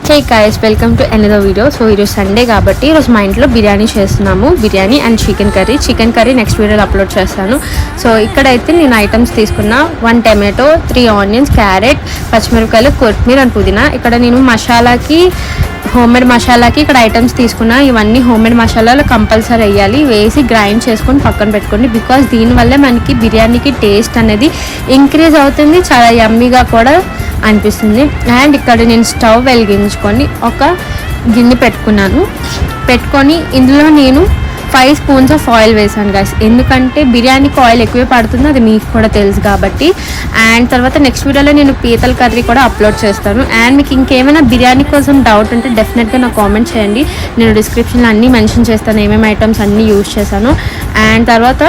Hey guys, welcome to another video. So ఈరోజు Sunday కాబట్టి ఈరోజు మా ఇంట్లో బిర్యానీ చేస్తున్నాము. Biryani and chicken curry next వీడియోలో అప్లోడ్ చేస్తాను. సో ఇక్కడైతే నేను ఐటమ్స్ తీసుకున్న 1 టమాటో, 3 ఆనియన్స్, క్యారెట్, పచ్చిమిరపకాయలు, కొత్తిమీర అండ్ పుదీనా. ఇక్కడ నేను హోమ్మేడ్ మసాలాకి ఇక్కడ ఐటమ్స్ తీసుకున్నా. ఇవన్నీ హోమ్మేడ్ మసాలాలు కంపల్సరీ వేయాలి. వేసి గ్రైండ్ చేసుకొని పక్కన పెట్టుకోండి. బికాజ్ దీనివల్ల మనకి బిర్యానీకి టేస్ట్ అనేది ఇంక్రీజ్ అవుతుంది, చాలా యమ్మీగా కూడా అనిపిస్తుంది. అండ్ ఇక్కడ నేను స్టవ్ వెలిగించుకొని ఒక గిన్నె పెట్టుకొని ఇందులో నేను 5 స్పూన్స్ ఆఫ్ ఆయిల్ వేసాను గైస్. ఎందుకంటే బిర్యానీకి ఆయిల్ ఎక్కువే పడుతుంది, అది మీకు కూడా తెలుసు కాబట్టి. అండ్ తర్వాత నెక్స్ట్ వీడియోలో నేను పీతల కర్రీ కూడా అప్లోడ్ చేస్తాను. అండ్ మీకు ఇంకేమైనా బిర్యానీ కోసం డౌట్ ఉంటే డెఫినెట్గా నాకు కామెంట్ చేయండి. నేను డిస్క్రిప్షన్లో అన్నీ మెన్షన్ చేస్తాను, ఏమేమి ఐటమ్స్ అన్నీ యూజ్ చేశాను. అండ్ తర్వాత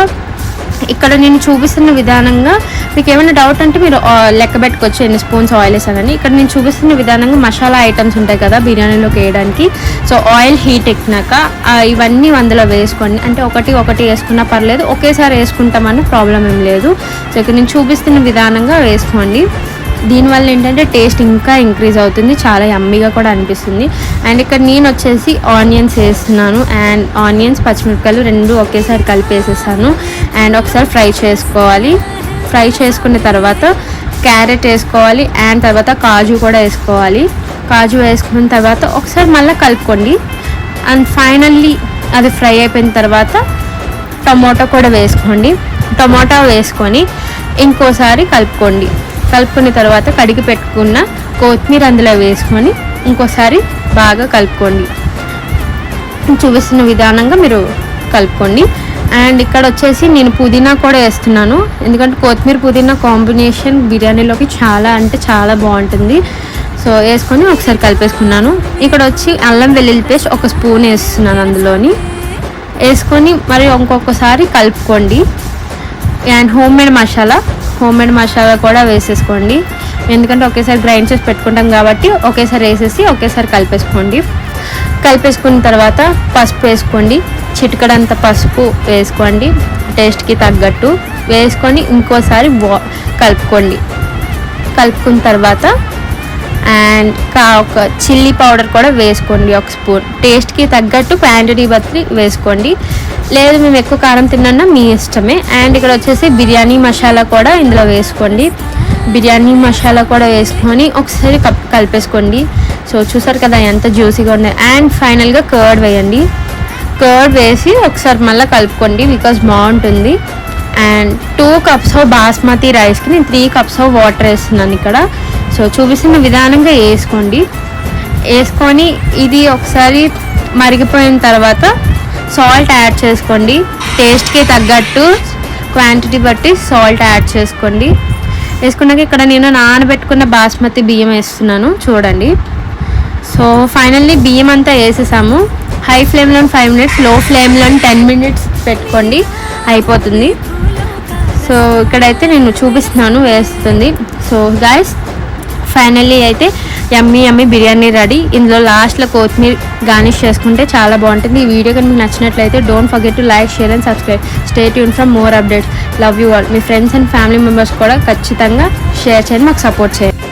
ఇక్కడ నేను చూపిస్తున్న విధానంగా మీకు ఏమైనా డౌట్ అంటే మీరు లెక్క పెట్టుకోవచ్చు ఎన్ని స్పూన్స్ ఆయిల్ వేసానని. ఇక్కడ నేను చూపిస్తున్న విధానంగా మసాలా ఐటమ్స్ ఉంటాయి కదా బిర్యానీలోకి వేయడానికి. సో ఆయిల్ హీట్ ఎక్కినాక ఇవన్నీ అందులో వేసుకోండి. అంటే ఒకటి వేసుకున్నా పర్లేదు, ఒకేసారి వేసుకుంటామని ప్రాబ్లం ఏం లేదు. సో ఇక్కడ నేను చూపిస్తున్న విధానంగా వేసుకోండి. దీనివల్ల ఏంటంటే టేస్ట్ ఇంకా ఇంక్రీజ్ అవుతుంది, చాలా యమ్మీగా కూడా అనిపిస్తుంది. అండ్ ఇక్కడ నేను వచ్చేసి ఆనియన్స్ వేస్తున్నాను. అండ్ ఆనియన్స్, పచ్చిమిరపకాయలు 2 ఒకేసారి కలిపి వేసేసాను. అండ్ ఒకసారి ఫ్రై చేసుకోవాలి. ఫ్రై చేసుకున్న తర్వాత క్యారెట్ వేసుకోవాలి. అండ్ తర్వాత కాజు కూడా వేసుకోవాలి. కాజు వేసుకున్న తర్వాత ఒకసారి మళ్ళీ కలుపుకోండి. అండ్ ఫైనల్లీ అది ఫ్రై అయిపోయిన తర్వాత టమోటా కూడా వేసుకోండి. టమోటా వేసుకొని ఇంకోసారి కలుపుకున్న తర్వాత కడిగి పెట్టుకున్న కొత్తిమీర అందులో వేసుకొని ఇంకోసారి బాగా కలుపుకోండి. చూపిస్తున్న విధానంగా మీరు కలుపుకోండి. అండ్ ఇక్కడ వచ్చేసి నేను పుదీనా కూడా వేస్తున్నాను, ఎందుకంటే కొత్తిమీర పుదీనా కాంబినేషన్ బిర్యానీలోకి చాలా అంటే చాలా బాగుంటుంది. సో వేసుకొని ఒకసారి కలిపేసుకున్నాను. ఇక్కడ వచ్చి అల్లం వెల్లుల్లి పేస్ట్ 1 స్పూన్ వేస్తున్నాను. అందులోని వేసుకొని మరి ఇంకొకసారి కలుపుకోండి. అండ్ హోమ్మేడ్ మసాలా కూడా వేసేసుకోండి, ఎందుకంటే ఒకేసారి గ్రైండ్ చేసి పెట్టుకుంటాం కాబట్టి ఒకేసారి వేసేసి ఒకేసారి కలిపేసుకున్న తర్వాత పసుపు వేసుకోండి. చిటికడంత పసుపు వేసుకోండి, టేస్ట్కి తగ్గట్టు వేసుకొని ఇంకోసారి కలుపుకున్న తర్వాత అండ్ ఒక చిల్లీ పౌడర్ కూడా వేసుకోండి 1 స్పూన్. టేస్ట్కి తగ్గట్టు క్వాంటిటీ బట్టి వేసుకోండి, లేదు మేము ఎక్కువ కారం తిన్నా మీ ఇష్టమే. అండ్ ఇక్కడ వచ్చేసి బిర్యానీ మసాలా కూడా ఇందులో వేసుకోండి. బిర్యానీ మసాలా కూడా వేసుకొని ఒకసారి కలిపేసుకోండి. సో చూసారు కదా ఎంత జ్యూసీగా ఉన్నాయి. అండ్ ఫైనల్గా కర్డ్ వేయండి. కర్డ్ వేసి ఒకసారి మళ్ళీ కలుపుకోండి, బికాజ్ బాగుంటుంది. అండ్ 2 కప్స్ ఆఫ్ బాస్మతి రైస్కి నేను 3 కప్స్ ఆఫ్ వాటర్ వేస్తున్నాను ఇక్కడ. సో చూపిస్తున్న విధానంగా వేసుకొని ఇది ఒకసారి మరిగిపోయిన తర్వాత సాల్ట్ యాడ్ చేసుకోండి. టేస్ట్కి తగ్గట్టు క్వాంటిటీ బట్టి సాల్ట్ యాడ్ చేసుకోండి. వేసుకున్నాక ఇక్కడ నేను నానబెట్టుకున్న బాస్మతి బియ్యం వేస్తున్నాను చూడండి. సో ఫైనల్లీ బియ్యం అంతా వేసేసాము. హై ఫ్లేమ్లో 5 మినిట్స్, లో ఫ్లేమ్లో 10 మినిట్స్ పెట్టుకోండి, అయిపోతుంది. సో ఇక్కడైతే నేను చూపిస్తున్నాను వేస్తుంది. సో గైస్ ఫైనల్లీ అయితే యమ్మీ బిర్యానీ రెడీ. ఇందులో లాస్ట్లో కొత్తిమీర గార్నిష్ చేసుకుంటే చాలా బాగుంటుంది. ఈ వీడియో కనుక మీకు నచ్చినట్లయితే don't forget to like, share and subscribe. Stay tune for more updates. Love you all. Me friends and family members కూడా ఖచ్చితంగా షేర్ చేయండి, మాకు సపోర్ట్ చేయండి.